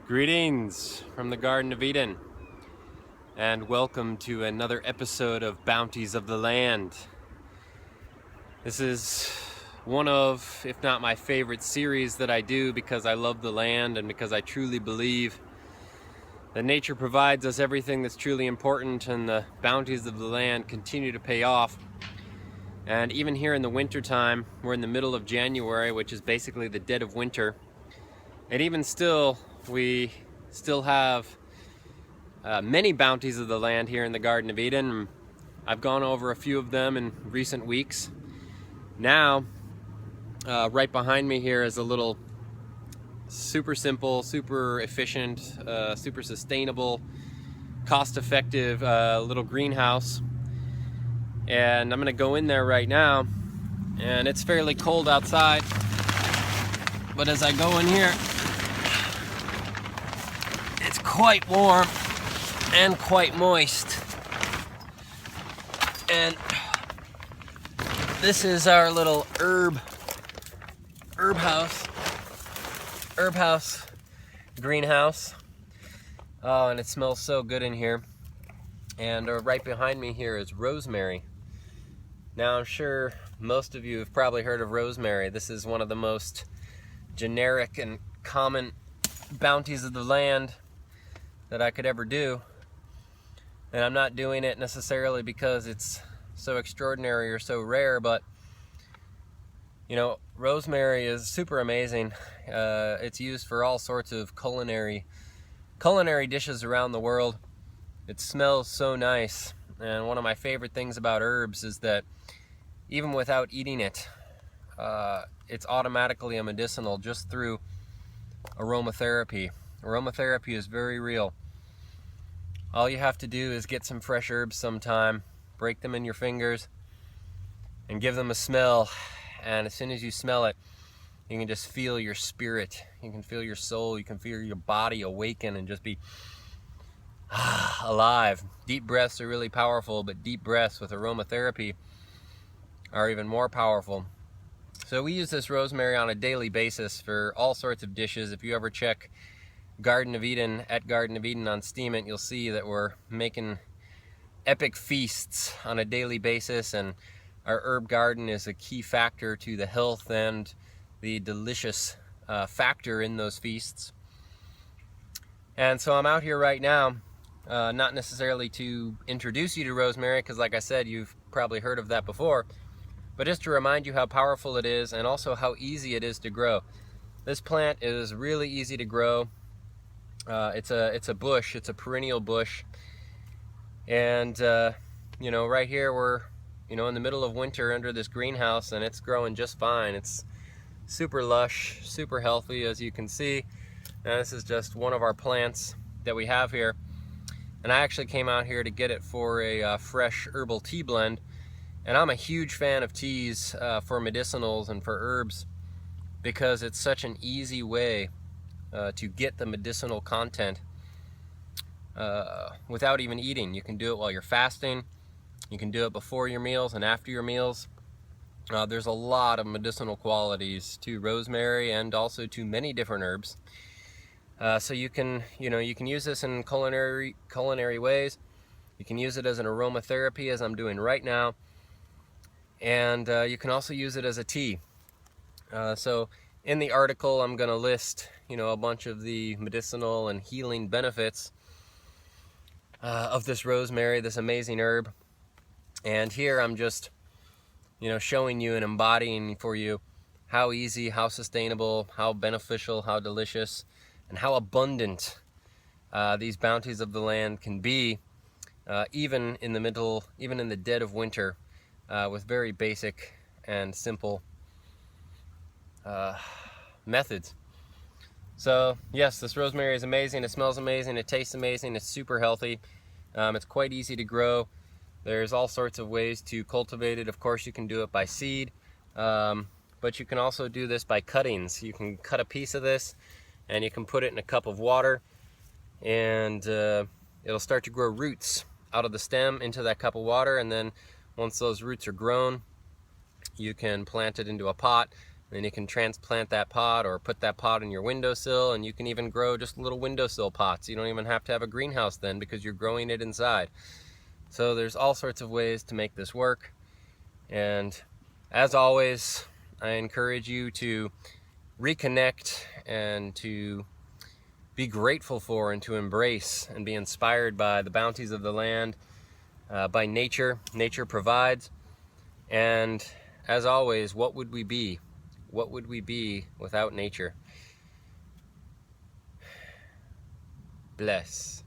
Greetings from the Garden of Eden, and welcome to another episode of Bounties of the Land. This is one of, if not my favorite series that I do because I love the land and because I truly believe that nature provides us everything that's truly important, and the bounties of the land continue to pay off. And even here in the winter time, we're in the middle of January, which is basically the dead of winter. And even still, we still have many bounties of the land here in the Garden of Eden. I've gone over a few of them in recent weeks. Now, right behind me here is a little super simple, super efficient, super sustainable, cost-effective little greenhouse. And I'm gonna go in there right now, and it's fairly cold outside. But as I go in here, it's quite warm and quite moist. And this is our little herb house greenhouse. Oh, and it smells so good in here. And right behind me here is Rosemary. Now, I'm sure most of you have probably heard of rosemary. This is one of the most generic and common bounties of the land that I could ever do. And I'm not doing it necessarily because it's so extraordinary or so rare, but you know, rosemary is super amazing. It's used for all sorts of culinary dishes around the world. It smells so nice, and one of my favorite things about herbs is that even without eating it, it's automatically a medicinal just through aromatherapy. Aromatherapy is very real. All you have to do is get some fresh herbs sometime, break them in your fingers, and give them a smell. And as soon as you smell it, you can just feel your spirit. You can feel your soul. You can feel your body awaken and just be alive. Deep breaths are really powerful, but deep breaths with aromatherapy are even more powerful. So we use this rosemary on a daily basis for all sorts of dishes. If you ever check Garden of Eden on Steemit, you'll see that we're making epic feasts on a daily basis, and our herb garden is a key factor to the health and the delicious factor in those feasts. And so I'm out here right now, not necessarily to introduce you to rosemary, because like I said, you've probably heard of that before, but just to remind you how powerful it is and also how easy it is to grow. This plant is really easy to grow. It's a bush. It's a perennial bush. And you know, right here we're in the middle of winter under this greenhouse, and it's growing just fine. It's super lush, super healthy, as you can see. And this is just one of our plants that we have here. And I actually came out here to get it for a fresh herbal tea blend. And I'm a huge fan of teas for medicinals and for herbs, because it's such an easy way to get the medicinal content without even eating. You can do it while you're fasting. You can do it before your meals and after your meals. There's a lot of medicinal qualities to rosemary and also to many different herbs. So you can use this in culinary ways. You can use it as an aromatherapy, as I'm doing right now. And you can also use it as a tea. So in the article, I'm going to list, a bunch of the medicinal and healing benefits of this rosemary, this amazing herb. And here I'm just, showing you and embodying for you how easy, how sustainable, how beneficial, how delicious, and how abundant these bounties of the land can be, even in the dead of winter, with very basic and simple methods. So yes, this rosemary is amazing. It smells amazing. It tastes amazing. It's super healthy. It's quite easy to grow. There's all sorts of ways to cultivate it. Of course, you can do it by seed, but you can also do this by cuttings. You can cut a piece of this and you can put it in a cup of water, and it'll start to grow roots out of the stem into that cup of water. And then once those roots are grown, you can plant it into a pot And you can transplant that pot or put that pot in your windowsill, and you can even grow just little windowsill pots. You don't even have to have a greenhouse then because you're growing it inside. So there's all sorts of ways to make this work. And as always, I encourage you to reconnect and to be grateful for and to embrace and be inspired by the bounties of the land, by nature. Nature provides. And as always, what would we be? What would we be without nature? Bless.